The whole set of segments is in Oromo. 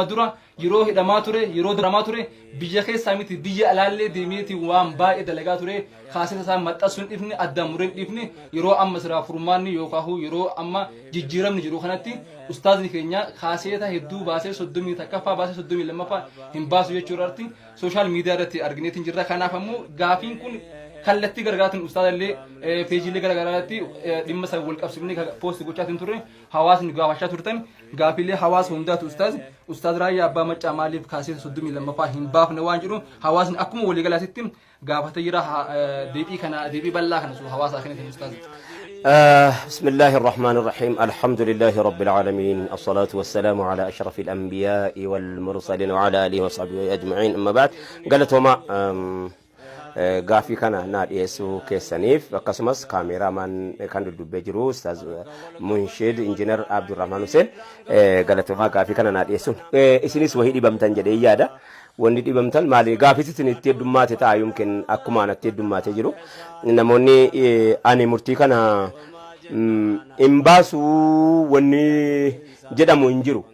Madura yeroo hidhamaa ture yeroo diramaa ture biyya keessaa miti biyya alaallee deemeeti waan baay'ee dalagaa ture kaaseta isaa maxxansuun dhifni addaan mureen dhifni yeroo amma siraa furmaanni yookaan yeroo amma jijjiiramni jiru kanatti ustaazni keenya kaaseta hedduu baasee 30 takkaffaa baasee 32ffaa hin baasu jechuudha sooshaal miidiyaa irratti argineetiin jirra kanaaf ammoo gaafiin kun kallattii gargaaraatiin ustaadallee peejiilee gargaaraatti dhimma isaa wal qabsiifnee poost gochaatiin turre hawaasni gaafachaa turtan gaafiilee hawaasa hundaatu ustaaz Raayyaa abbaa maccaa maaliif kaasee 32ffaa hin baafne waan jedhu hawaasni akkuma walii galaasitti gaafatee jira deebii bal'aa kana hawaasa akkanatti ustaaz. بسم الله الرحمن الرحيم الحمد لله رب العالمين الصلاة والسلام على أشرف الأنبياء والمرسلين وعلى آله وصحبه أجمعين أما بعد قالت وما غافي كان ناديسو كيسانيف وقسمس كاميرا من كان دبجرو استاذ منشد انجينير عبد الرحمن حسين قالت وما غافي كان ناديسو اسنيس وحيدي بمتان جدي يادا وندي دبمتان مالي غافي تنتي دمات تا يمكن اكما نتي دمات جرو نموني اني مرتي كان امباسو وني جدامو انجرو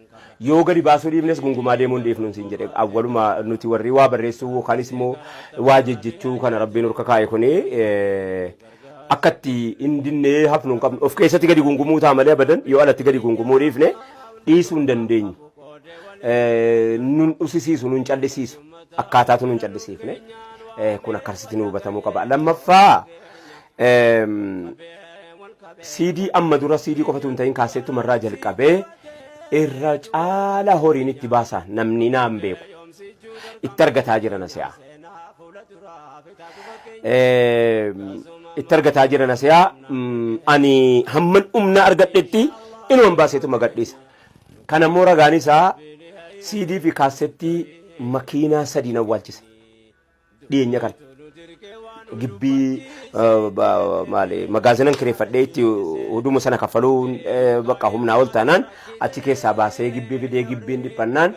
yoo gadi baasuu dhiifnes gungumaa deemuun dhiifnuun siin jedhe awwaluma nuti warri waa barreessuu kanis immoo waa jejjechuu kana rabbiin urka kaa'e kuni akkatti indinnee hafnuun qabnu of keessatti gadi gungumuu ta'a malee abadan yoo alatti gadi gungumuu dhiifne dhiisuu hin dandeenyu nun usisiisu nun callisiisu akkaataatu nun callisiifne kun akkasitti nu hubatamuu qaba lammaffaa CD amma dura CD qofatu hin ta'in kaaseettu marraa jalqabee irra caala horiin itti baasa namni naan beeku itti argataa jira nasiyaa itti argataa jira nasiyaa ani hamman umna argadhetti inuman baaseetu magadhiisa kana immoo ragaan isaa CD fi kaasetti makiinaa sadii awwaalchise dhiyeenya kana gibbii maali magaazinan kireeffadhee itti huduma sana kafaluu bakka humnaa ol taanaan achi keessaa baasee gibbii fidee gibbiin dhiphannaan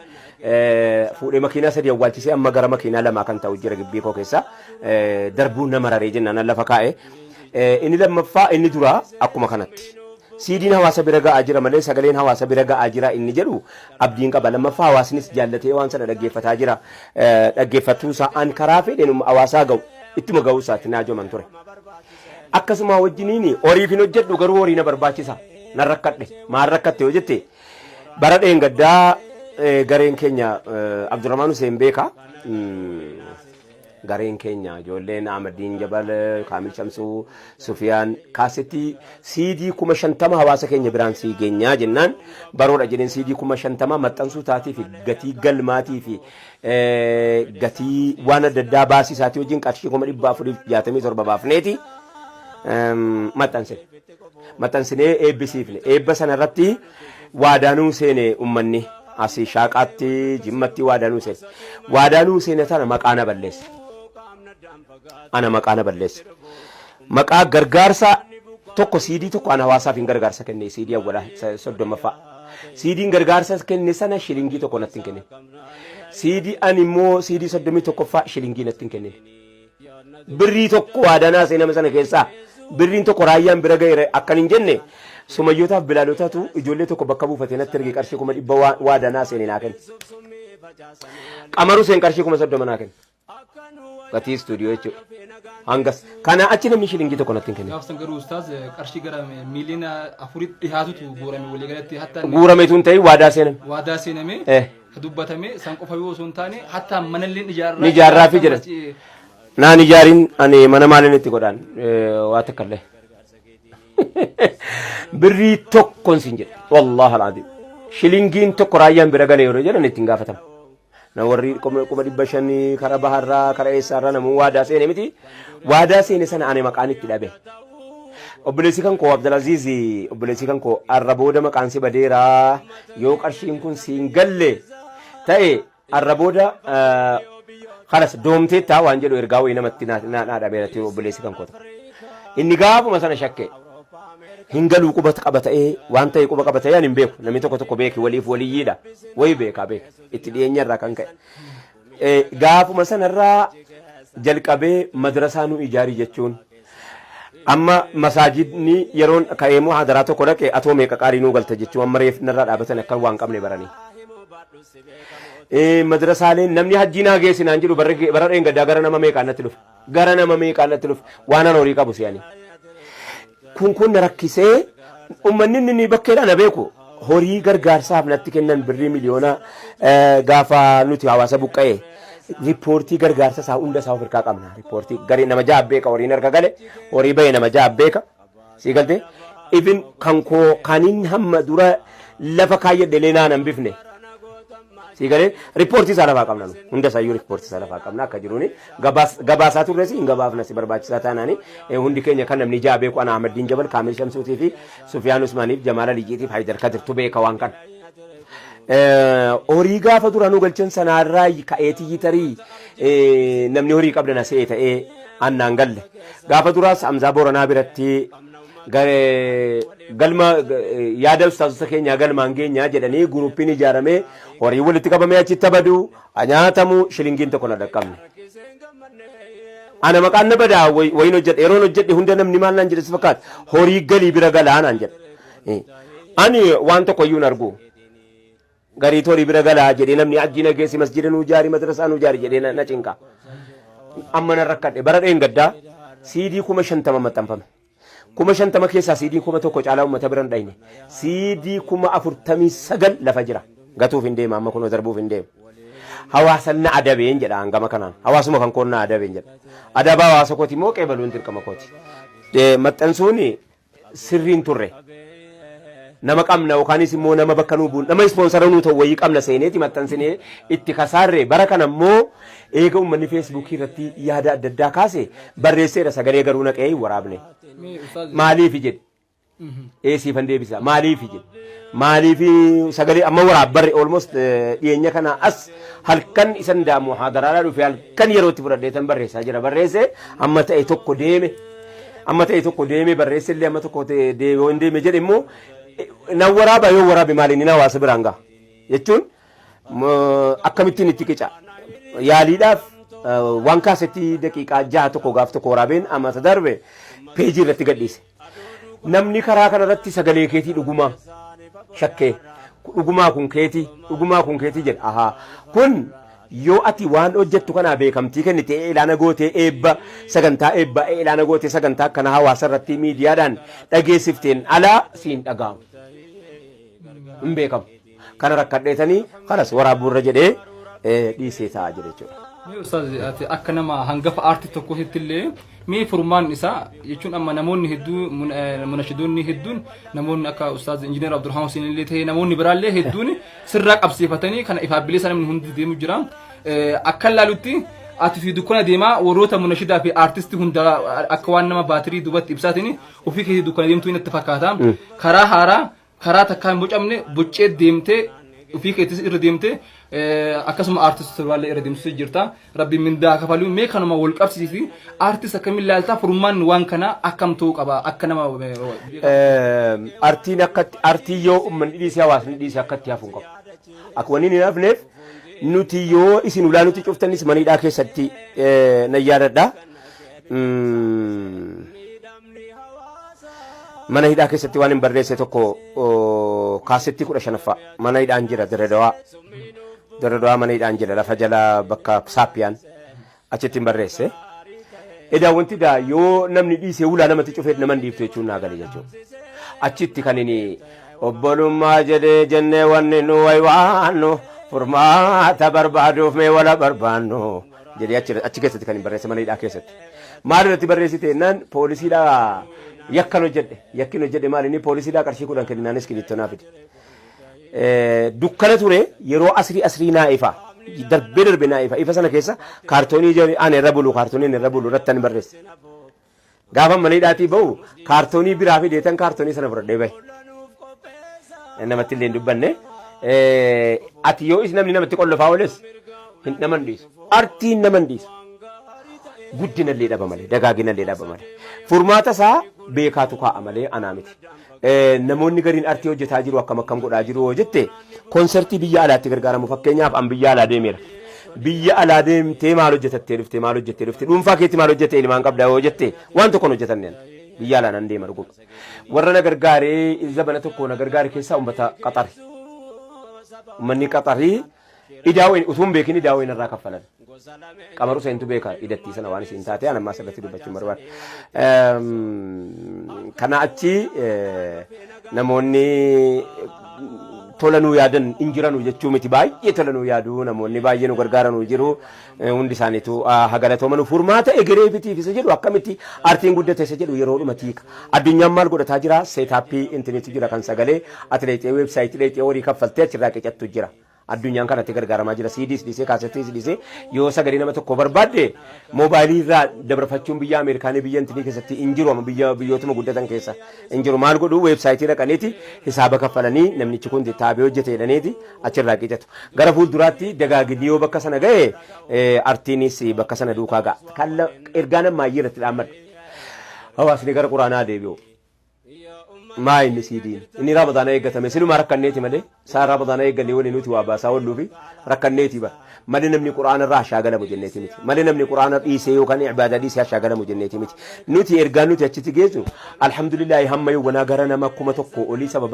fuudhee makiinaa sadii awwaalchisee amma gara makiinaa lamaa kan ta'u jira gibbii koo keessa darbuun nama raree jennaan lafa kaa'e inni lammaffaa inni dura akkuma kanatti siidiin hawaasa bira ga'aa jira malee sagaleen hawaasa bira ga'aa jira inni jedhu abdiin qaba lammaffaa hawaasnis jaallatee waan sana dhaggeeffataa jira dhaggeeffatuu isaa an karaa fedhen hawaasaa ga'u ittuma ga'uu isaatti naa joman ture akkasuma wajjiniini horiif hin hojjedhu garuu horii na barbaachisa nan rakkadhe maal rakkatte yoo jette bara dheengaddaa gareen keenya Abdurrahman Hussein beeka gareen keenya ijoolleen Ahmadiin Jabal Kaamil Shamsuu Sufiyaan kaasetii CD 50 hawaasa keenya biraan sii geenyaa jennaan baroodha jedheen CD 50 maxxansuu taatii fi gatii galmaatii fi gatii waan adda addaa baasii isaatii wajjin qarshii 467 baafneeti maxxansinee eebbisiifne eebba sana irratti waadaanuu seene ummanni asii shaaqaatti jimmatti waadaanuu seene sana maqaana balleesse ana maqaana balleesse maqaa gargaarsa tokko CD tokko ana hawaasaaf hin gargaarsa kenne CD awwala 30ffaa CDin gargaarsa kenne sana shilingii tokko natti kenne CD ani immoo CD 31ffaa shilingii natti kenne birrii tokko waadaanaa seenama sana keessaa birriin tokko raayyaan bira ga'e akkan hin jenne sumayyootaaf bilaalotaatu ijoollee tokko bakka buufatee natti erge qarshii 100 waadaanaa seenee naa kenne qamaru seen qarshii 30 naa kenne gatii studio jechuudha hangas kana achi namni shilingii tokko natti kenne gaafsan garuu ustaaz qarshii gara miiliyoona 4 dhihaatutu guurame walii galatti hatta guurame tun ta'e waadaa seename dubbatame san qofa yoo son taane hatta manalleen ijaarraa fi jedhan naan ijaarin ani mana maalin itti godhan waa takkallee birrii tokkon sin jedhe wallahi alazim shilingiin tokko raayyaan bira galee yeroo jedhan ittiin gaafatamu na warri 500 kara baharraa kara eessaarraa namu waadaa seene miti waadaa seene sana ani maqaan itti dhabe obboleessi kan koo Abdulaziz obboleessi kan koo arrabooda maqaan si badeeraa yoo qarshiin kun siin galle ta'e arrabooda خلاص دومتي تا وانجلو إرجعوا إنما تنا نادا بيرتي وبليسي كم كوتا إني جابوا مثلا شكّي هنقلوا كوبت قبته إيه وانت يكوب قبته يعني بيك نمي توكو توكو بيك ولي يدا وي بيك أبيك إتليني الركان كي جابوا مثلا الرا جلك أبي مدرسة نو إيجاري جتون أما مساجد ني يرون كايمو حضراتو كودا كي أتومي كارينو قلت جتون أما ريف نرى أبتنا كل وان كم نبراني madrasaaleen namni hajjii naa geessinaan jedhu bara dheengaddaa gara nama meeqaannatti dhufe gara nama meeqaannatti dhufe waan an horii qabu si'anii kun na rakkisee ummanni inni bakkeedhaan na beeku horii gargaarsaaf natti kennan birrii miliyoona gaafa nuti hawaasa buqqa'e riippoortii gargaarsa isaa hunda isaa of hirkaa qabna riippoortii garii nama ja'a beeka horiin harka gale horii ba'e nama ja'a beeka sii galte even kan koo kaniin hamma dura lafa kaayyadhe leenaa nan bifne sii galee riippoortii isaa lafaa qabna hunda isaayyuu riippoortii isaa lafaa qabna akka jiruuni gabaasaa turre si hin gabaafna si barbaachisaa taanaani hundi keenya kan namni ja'a beeku ana Ahmadiin Jabal Kaamil Shamsuutii fi Sufiyaan Usmaaniif Jamaala Lijiitiif Haydar Kadirtu beeka waan kana. Horii gaafa duraanuu galchan sanaarraa ka'eetii tarii namni horii qabdana se'ee ta'ee annaan galle gaafa duraas Hamzaa Booranaa biratti galma yaada ustaazota keenyaa galmaan geenyaa jedhanii gurupiin ijaaramee horii walitti qabamee achitti badu nyaatamu shilingiin tokko na dhaqqabne. Ana maqaan na badaa wayin hojjedhe yeroon hojjedhe hunda namni maal naan jedhe si fakkaata horii galii bira galaa naan jedhe. Ani waan tokko iyyuu hin argu. Garii horii bira galaa jedhee namni ajjina geessi masjida nuu jaari madrasaa nuu jaari jedhee na cinqa. Amma na rakkadhe bara dheengaddaa CD 50 maxxanfame. 50 keessaa CD 100 caalaa uummata bira hin dhayne. CD 49 lafa jira. Gatuuf hin deema amma kunoo darbuuf hin deemu. Hawaasa na adabeen jedha hangama kanaan. Hawaasuma kan koon na adabeen jedha. Adaba hawaasa kooti moo qeebaluun dirqama kooti. Maxxansuun sirriin turre. Nama qabna yookaanis immoo nama bakka nuu buun nama ispoonsara nuu ta'u wayii qabna seeneeti maxxansinee itti kasaarre bara kana immoo eega uummanni feesbuukii irratti yaada adda addaa kaase barreesseera sagalee garuu naqee waraabne. Maaliif jedhe eesiifan deebisa maaliif jedhe maaliif sagalee amma waraabbarre almost dhiyeenya kana as halkan isan daamu haadaraadhaa dhufe halkan yerootti fudhadheetan barreessaa jira barreesse amma ta'e tokko deeme barreesse illee amma tokko deeme jedhe immoo na waraaba yoo waraabe maaliin na hawaasa biraan ga'a jechuun akkamittiin itti qica yaaliidhaaf waan kaasetti daqiiqaa 6 tokko gaaf tokko waraabeen amma darbe peejii irratti gadhiise namni karaa kana irratti sagalee keetii dhugumaa shakkee dhugumaa kun keetii jedha ahaa kun yoo ati waan hojjettu kana beekamtii kennite ilaana gootee eebba sagantaa eebba ilaana gootee sagantaa kana hawaasa irratti miidiyaadhaan dhageessifteen alaa siin dhaga'amu hin beekamu kana rakkadheetanii kanas waraabuurra jedhee dhiisee taa'aa jira jechuudha. Ustaaz akka nama hangafa aartii tokkotti illee mee furmaan isaa jechuun amma namoonni hedduu munashidoonni hedduun namoonni akka Ustaaz Injiinar Abdurrahmaan Hussein illee ta'ee namoonni biraallee hedduun sirraa qabsiifatanii kana ifaaf bilee sana hundi deemu jira. Akka laalutti ati fi dukkana deemaa warroota munashidaa fi aartistii hunda akka waan nama baatirii duubatti ibsaatiin ofii keetii dukkana deemtuu inni itti fakkaata. Karaa haaraa karaa takkaan bocamne boccee deemtee ofii keetis irra deemtee akkasuma aartistoota biraallee irra deemsisee jirta. Rabbi mindaa kafaluu mee kanuma wal qabsiisi aartist akkamiin ilaaltaa furmaan waan kana akkam ta'uu qaba akka nama aartiin akka aartii yoo uummanni dhiisee hawaasni dhiisee akkatti hafuun qabu. Akka wanni hin hafneef nuti yoo isin ulaa nuti cuftanis maniidhaa keessatti na yaadadha. Mana hidhaa keessatti waan hin barreesse tokko kaasetti 15ffaa mana hidhaan jira Dirredawaa mana hidhaan jira lafa jala bakka Saappiyaan achitti hin barreesse. Edaa wanti daa yoo namni dhiisee ulaa namatti cufeet naman dhiiftu jechuun naa gale jechuudha. Achitti kan inni obbolummaa jedhee jennee wanni nu waywaannu furmaata barbaaduuf mee wala barbaannu jedhee achi keessatti kan hin barreesse mana hidhaa keessatti. Maal irratti barreessite naan poolisiidhaa yakkan hojjedhe maal inni poolisiidhaa qarshii 10 kenninaanis kilittonaa fide. Dukkana ture yeroo asrii naa ifa darbee naa ifa sana keessa kaartoonii jedhanii ani irra bulu kaartooniin irra bulu irratti ani barreesse. Gaafa mana hidhaatii bahu kaartoonii biraa fideetan kaartoonii sana fudhadhee bahe. Namatti illee hin dubbanne ati yoo namni namatti qollofaa ooles hin naman dhiisu. Artiin naman dhiisu. Guddina illee dhaba malee dagaagina illee dhaba malee. Furmaata isaa beekaatu kaa'a malee anaa miti. Namoonni gariin artii hojjetaa jiru akkam godhaa jiru yoo jette konsertii biyya alaatti gargaaramu fakkeenyaaf an biyya alaa deemeera. Biyya alaa deemtee maal hojjetattee dhufte dhuunfaa keetti maal hojjette ilmaan qabdaa yoo jette waan tokkoon hojjetanneen biyya alaa nan deema dhuguudha. Warra na gargaaree zabana tokko na gargaare keessaa uummata Qaxari. Uummanni Qaxarii Idaawen utuun beekin idaawen irraa kaffalan. Qamaru seentu beeka idatti sana waan isin taate ana amma asirratti dubbachuu barbaada. Kana achi namoonni tolanuu yaadan injiranu jechuu miti baay'ee tolanuu yaadu namoonni baay'ee nu gargaaranu jiru hundi isaaniitu hagalatooman furmaata egeree bitiif isa jedhu akkamitti aartiin guddate isa jedhu yeroo dhumati addunyaan maal godhataa jira seetaappii intarneetii jira kan sagalee atileetii weebsaayitii leexee horii kaffaltee achirraa qicattu jira. Addunyaan kanatti gargaaramaa jira CDs dhisee kaasettis dhisee yoo sagalee nama tokko barbaadde moobaayilii irraa dabarfachuun biyya Ameerikaanii biyya intinii keessatti injiru amma biyyootuma guddatan keessa injiru maal godhu weebsaayitii dhaqaniiti hisaaba kaffalanii namnichi kun taabee hojjete jedhaniiti achirraa qicatu gara fuulduraatti dagaagidii yoo bakka sana ga'e artiinis bakka sana duukaa ga'a kalla ergaan ammayyii irratti dhaammadhu hawaasni gara quraanaa deebi'u. ما ينسيدين إني رابطانا يقطع مثلوا ما ركنيتي مالي صار رابطانا يقال لي ولي نوتي واباسا ولوفي ركنيتي با مالي نمني قرآن الراح شاغلا مجنيتي متي مالي نمني قرآن إيسي وكان عبادة ديسي شاغلا مجنيتي متي نوتي إرغان نوتي أتشتي جيزو الحمد لله هم يوانا غرانا ما كما تقو أولي سبب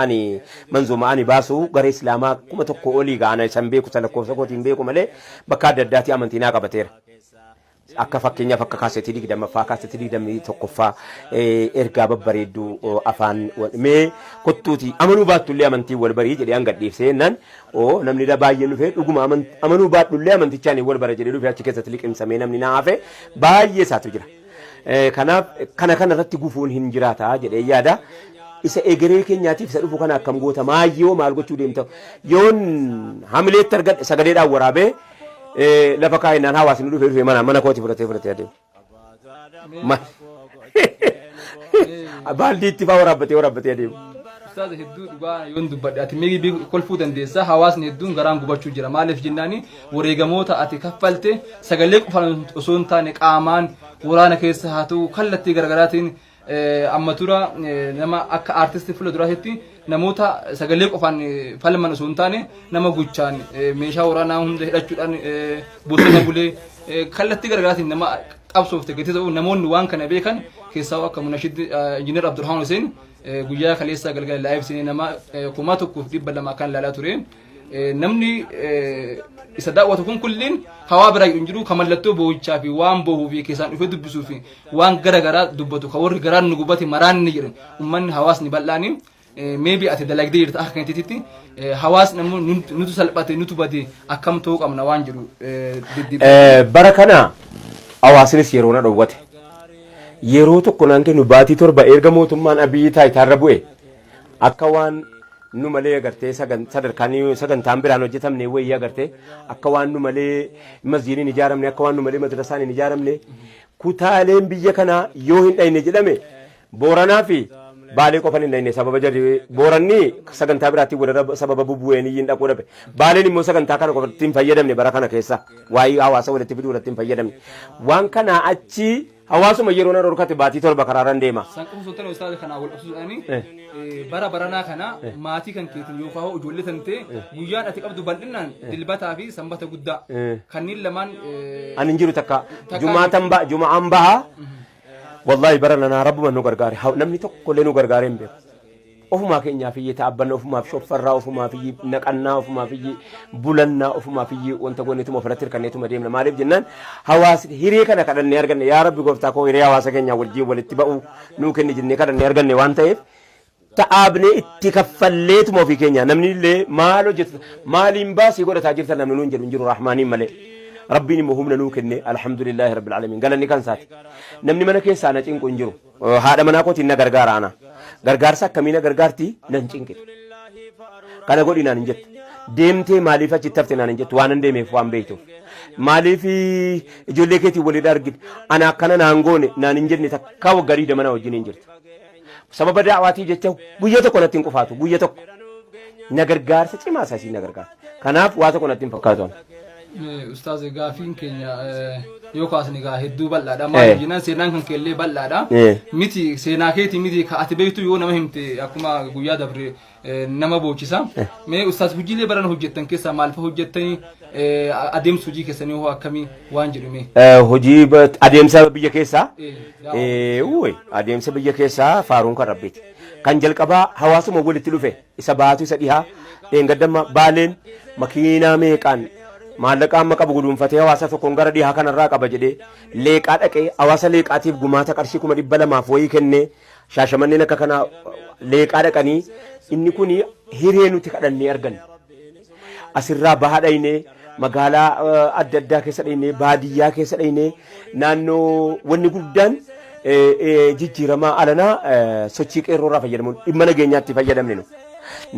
أني منزوما أني باسو غري إسلاما كما تقو أولي غانا سنبيكو تلقو سكوتين بيكو مالي بكاد داتي أمنتينا قبتير akka fakkeenyaaf akka kaasetii digdamaffaa kaasetii digdamii tokkoffaa ergaa babbareedduu afaan mee kottuuti amanuu baattullee amantii wal barii jedhee hanga dhiibsee jennaan namni dha baay'een dhufee dhuguma amanuu baadhullee amantichaan wal bara jedhee dhufee achi keessatti liqimsamee namni naa hafe baay'ee isaatu jira. Kanaaf kana irratti gufuun hin jiraata jedhee yaada. Isa egeree keenyaatiif isa dhufu kana akkam goota maayyoo maal gochuu deemta yoon hamileetti argadhe sagaleedhaan waraabee lafa kaayinaan hawaasni dhufee mana kooti fudhatee adeemu. Baaldi itti faa waraabbatee adeemu. Ustaaz hedduu dhugaa yoon dubbadhe ati meebii kolfuu dandeessa hawaasni hedduun garaan gubachuu jira maaliif jennaani wareegamoota ati kaffalte sagalee qofaan osoo hin taane qaamaan waraana keessa haa ta'u kallattii garaagaraatiin amma tura nama akka artistii fuula duraatti namoota sagalee qofaan falman osoo hin taane nama guchaan meeshaa waraanaa hunda hidhachuudhaan bosona bulee kallattii garaagaraatiin nama qabsoofte gatii ta'u namoonni waan kana beekan keessaa akka munashid injiinar Abdurrahman Hussein guyyaa kaleessa galgala laayif sinii nama 1,200 kan laalaa ture namni isa daawwatu kun kulliin hawaa biraa jiru kamallattoo boo'ichaa fi waan boo'uu fi keessaan dhufee dubbisuu fi waan garagaraa dubbatu ka warri garaan nu gubate maraan ni jiran ummanni hawaasni bal'aanii maybe ati dalagdee jirta akka kantiitti hawaasni nutu salphate nutu bade akkam ta'uu qabna waan jiru bara kana hawaasnis yeroo na dhowwate yeroo tokko naan kennu baatii torba erga mootummaan abiyyi taayitaarra bu'e akka waan nu malee agartee sadarkaanii sagantaan biraan hojjetamne wayii agartee akka waan nu malee masjiidin ijaaramne akka waan nu malee madrasaan hin ijaaramne kutaaleen biyya kana yoo hin dhayne jedhame Booranaa fi Baalee qofan hin dhayne sababa jarri Booranni sagantaa biraatti wala sababa bubu'een hin dhaquu dhabe Baaleen immoo sagantaa kana qofatti hin fayyadamne bara kana keessa waa'ee hawaasa walitti fiduu irratti hin fayyadamne waan kana achi hawaasuma yeroo na dhorkate baatii torba karaaraan deema. Sanquu sultan ustaaz kana wal qabsuudhaani bara baranaa kana maatii kan keetiin yookaan ijoollee tantee guyyaan ati qabdu bal'inaan dilbataa fi sanbata guddaa kanneen lamaan an hin jiru takka jumaan baha wallahi barana na rabbuma nu gargaare namni tokko illee nu gargaare hin beeku. Ofumaa keenyaaf iyyee taabbanna ofumaaf shoffarraa ofumaaf iyyee naqannaa ofumaaf iyyee bulannaa ofumaaf iyyee wanta goonituma ofirratti hirkanneetuma deemna maaliif jennaan hawaasni hiree kana kadhannee arganne yaa rabbi gooftaa koo hiree hawaasa keenyaa wajjin walitti ba'uu nuu kenni jennee kadhannee arganne waan ta'eef ta'aabnee itti kaffalleetuma ofii keenya namni illee maal hojjetu maaliin baasii godhataa jirtan namni nuun jedhu hin jiru rahmaaniin malee rabbiin immoo humna nuu kenne alhamdulillahi rabbil alamin galanni kan saati namni mana keessaa na cinqu hin jiru haadha manaa kootiin na gargaara ana gargaarsa akkamiina gargaarti nan cinqe kana godhi naan hin jettu deemtee maaliif achitti hafte naan hin jettu waan hin deemeef waan beektuuf maaliif ijoollee keetiin walii argite ana akkana naan goone naan hin jenne takka waggarii damana wajjin hin jirtu sababa daawaatii jecha guyya tokko natti hin qufaatu guyya tokko na gargaarsa cimaa isaa siin na gargaarsa kanaaf waa tokko natti hin fakkaatu Ustaaz gaafiin keenya yoo kaasni gaa hedduu bal'aadha maal jenna seenaan kan keellee bal'aadha miti seenaa keetii miti ka ati beektu yoo nama himte akkuma guyyaa dabre nama boocisa mee ustaaz hojiilee baran hojjettan keessaa maal fa hojjettanii adeemsa hojii keessanii hoo akkamii waan jedhume hojii adeemsa biyya keessaa adeemsa biyya keessaa faaruun kan rabbiiti kan jalqabaa hawaasuma walitti dhufe isa baatu isa dhihaa dheengaddamma baaleen makiinaa meeqaan maallaqa amma qabu gudunfatee hawaasa tokkoon gara dhihaa kanarraa qaba jedhee leeqaa dhaqee hawaasa leeqaatiif gumaata qarshii 200 wayii kennee shaashamanneen akka kana leeqaa dhaqanii inni kun hiree nuti kadhannee arganne asirraa bahaa dhaynee magaalaa adda addaa keessa dhaynee baadiyyaa keessa dhaynee naannoo wanni guddaan jijjiiramaa alanaa sochii qeerroorraa fayyadamuun dhimma nageenyaatti fayyadamne nu.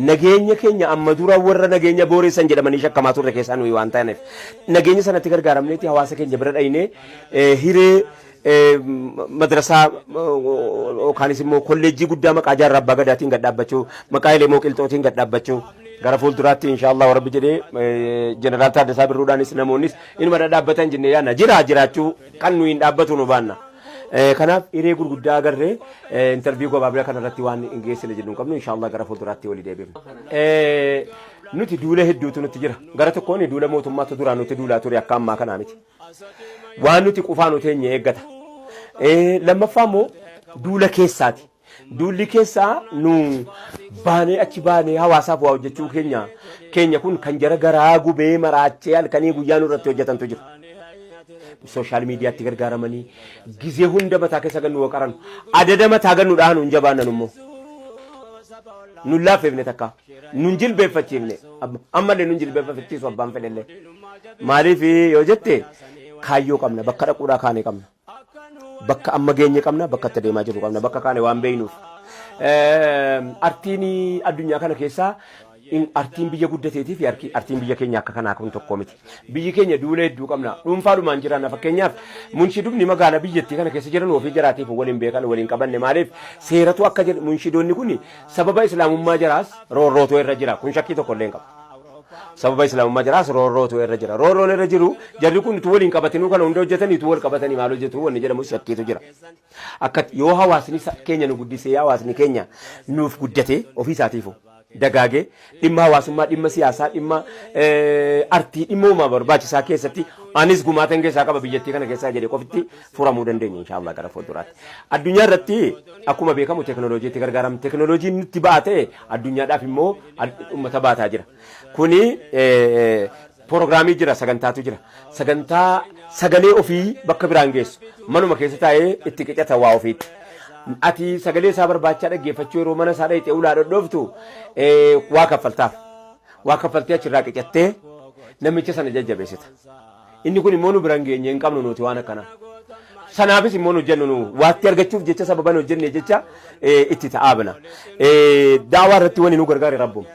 Nageenya keenya amma dura warra nageenya booressan jedhamanii shakkamaa turre keessaa nuyi waan ta'aniif nageenya sanatti gargaaramneeti hawaasa keenya bira dhaynee hiree madrasaa yookaanis immoo kolleejjii guddaa maqaa jaarraa abbaa gadaatiin gad dhaabbachuu maqaa Elemoo Qilxootiin gad dhaabbachuu gara fuulduraatti inshaallah warabbi jedhee jeneraal Taaddasaa Birruudhaanis namoonnis inuma dhadhaabbatan jennee yaadna jiraachuu kan nuyi hin dhaabbatu nu baanna. Kanaaf hiree gurguddaa agarree interviyuu gabaabaa kanarratti waan geessine jedhu qabnu inshaallah gara fuulduraatti walii deebi'u. Nuti duula hedduutu nutti jira. Gara tokkoon duula mootummaatu duraan nuti duulaa ture akka ammaa kanaa miti. Waan nuti qufaa nuti eenye eeggata. Lammaffaa immoo duula keessaati. Duulli keessaa nu baanee achi baanee hawaasaaf waa hojjechuu keenya kun kan jara garaa gubee maraachee halkanii guyyaa nurratti hojjetantu jira. Social media tti gargaaramanii gizee hunda mataa keessa gannu waqaran adada mataa gannu dhaanu hin jabaannan immoo nun laafeefne takka nun jilbeeffachiifne ammallee nun jilbeeffachiisu abbaan fedhellee maaliif yoo jette kaayyoo qabna bakka dhaquudhaa kaanee qabna bakka amma geenye qabna bakka itti deemaa jiru qabna bakka kaane waan beeynuuf artiin addunyaa kana keessaa artiin biyya guddateetii fi artiin biyya keenya akka kanaa kun tokko miti. Biyyi keenya duula hedduu qabna. Dhuunfaadhumaan jiraanna fakkeenyaaf munshidumni magaala biyyattii kana keessa jiran ofii jiraatiif waliin beekan waliin qabanne maaliif seeratu akka jedhu munshidoonni kun sababa islaamummaa jiraas roorrootoo irra jira kun shakkii tokko illee hin qabu. Sababa islaamummaa jiraas roorrootoo irra jira. Roorroon irra jiru jarri kun tu waliin qabatinuu kana hunda hojjetanii tu wal qabatanii maal hojjetu wanni jedhamu shakkiitu jira. Akka yoo hawaasni keenya nu guddisee hawaasni keenya nuuf guddate ofii isaatiifu. Dagaagee dhimma hawaasummaa dhimma siyaasaa dhimma artii dhimma uumaa barbaachisaa keessatti anis gumaatan keessaa qaba biyyattii kana keessaa jedhee qofitti furamuu dandeenya inshaallah gara fuulduraatti. Addunyaa irratti akkuma beekamu teekinooloojiitti gargaaramu teekinooloojiin nutti baate addunyaadhaaf immoo uummata baataa jira. Kuni proogiraamii jira sagantaatu jira sagantaa sagalee ofii bakka biraan geessu manuma keessa taa'ee itti qicata waa ofiitti. Ati sagalee isaa barbaacha dhaggeeffachuu yeroo mana isaa dhaqxee ulaa dhodhooftu waa kaffaltaaf waa kaffaltee achirraa qicattee namicha sana jajjabeessita. Inni kun immoo nu biraan geenye hin qabnu nuti waan akkanaa. Sanaafis immoo nu jennu nu waatti argachuuf jecha sababa nu hojjenne jecha itti ta'aabna. Daawaa irratti wani nu gargaare rabbuun.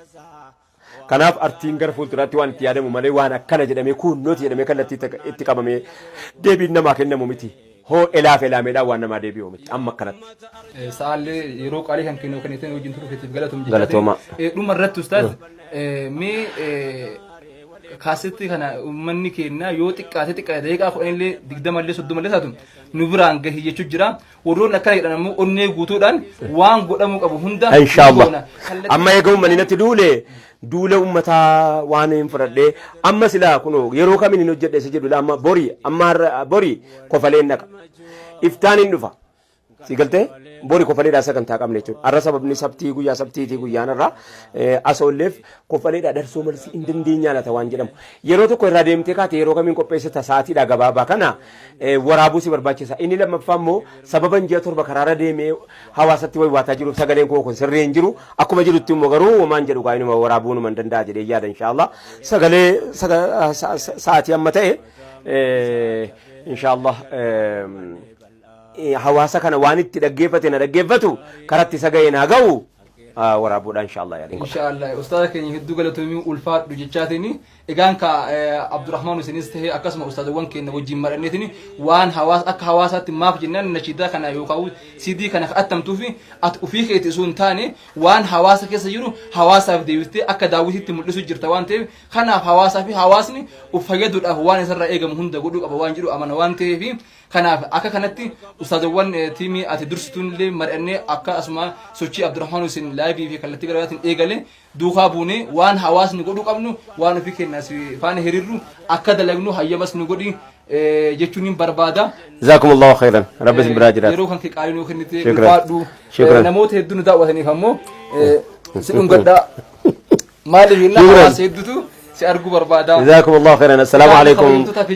Kanaaf artiin gara fuulduraatti waan itti yaadamu malee waan akkana jedhamee kunnooti jedhamee kallattii itti qabamee deebiin namaa kennamu miti. Hoo elaameedhaan waan namaa deebi'u miti amma akkanatti. Sa'aallee yeroo qaalii kan kennu kan ittiin wajjin turuufeetiif galatooma. Dhuma irratti ustaaz mee kaasetti kana uummanni keenya yoo xiqqaate daqiiqaa 10 20 30 taatu nu biraan gahi jechuu jira. Warroonni akkana jedhan ammoo onnee guutuudhaan waan godhamuu qabu hunda. Inshaallah. Amma eegamu manatti duule ummataa waan hin fudhadhee amma silaa kun yeroo kamiin hin hojjedhe isa jedhu amma borii kofaleen dhaqa iftaan hin dhufa si galtee borii kofaleedhaa sagantaa qabne jechuudha har'a sababni sabtii guyyaa sabtiitii guyyaan irraa asoolleef kofaleedhaa darsoo malsi hin dandeenyaa laata waan jedhamu yeroo tokko irraa deemtee kaate yeroo kamiin qopheessita saatiidhaa gabaabaa kana waraabuu si barbaachisa inni lammaffaa immoo sababan ji'a torba karaarra deemee hawaasatti waywaataa jiruuf sagaleen koo kun sirrii hin jiru akkuma jirutti immoo garuu waan jedhu qaayinuma waraabuu numan danda'a jedhee yaada inshaallah sagalee sa'aatii amma ta'e inshaallah hawaasa kana waan itti dhaggeeffate na dhaggeeffatu karatti sagalee naa ga'u waraabuudha inshaallah yaadin inshaallah ustaada keenya hedduu galatoomii ulfaadhu jechaatiin egaan ka Abdurrahman Huseenis ta'e akkasuma ustaadawwan keenya wajjin maranneetiin waan hawaasa akka hawaasaatti maaf jennaan nashiidaa kana yookaan CD kana attamtuufi at ufii keetii sun taane waan hawaasa keessa jiru hawaasaaf deebistee akka daawwitiitti mul'isu jirta waan ta'eef kanaaf hawaasaa fi hawaasni uf fayyaduudhaaf waan isarraa eegamu hunda godhuu qaba waan jedhu amana waan ta'eef kanaaf akka kanatti ustaazawwan tiimii ati dursituun illee mar'annee akka asuma sochii Abdurrahmaan Hussein laayivii fi kallattii garaagaraatiin eegale duukaa buune waan hawaasni godhuu qabnu waan ofii keenyaas faana hiriirru akka dalagnu hayyamas nu godhi jechuun barbaada. Jazaakumullahu khairan. Rabbi isin biraa jiraatu. Yeroo kan kee qaalii nuu kennite ulfaadhu namoota hedduu nu daawwataniif ammoo si dhungadhaa maaliif innaa hawaasa hedduutu si arguu barbaada. Jazaakumullahu khairan. Assalaamu alaikum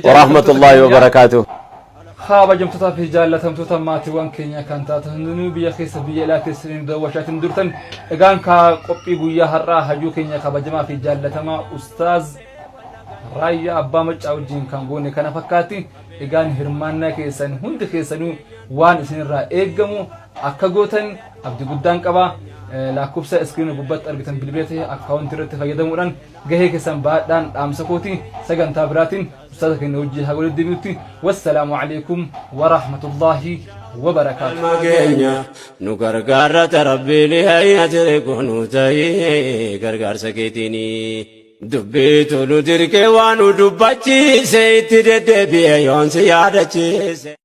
wa rahmatullahi wa barakaatuh. خاب جمتتا في جالة تمتتا ماتوان كينيا كانتا تهندنو بيا خيس بيا لا تسرين دوشات درتن اغان كا قبي بويا هرا هجو كينيا خاب جما في جالة ما أستاذ رايا أبا مجاو جين كان بوني كان فكاتي اغان هرمانا كيسان هند كيسانو وان اسن را ايغمو اكا غوتن عبد قدان قبا لاكوبسا اسكرين غبت ارغتن بالبيته اكاونت رت فيدمودن غهي كيسان بادان امسكوتي سغان تابراتين أستاذ كنا وجه هقول الدنيوتي والسلام عليكم ورحمة الله وبركاته. المجنّة نكرّر ربي لهاي كونوا تاي كرّر سكتيني دبيت ندرك وانو دبتي سيد دبي يون سيادتي.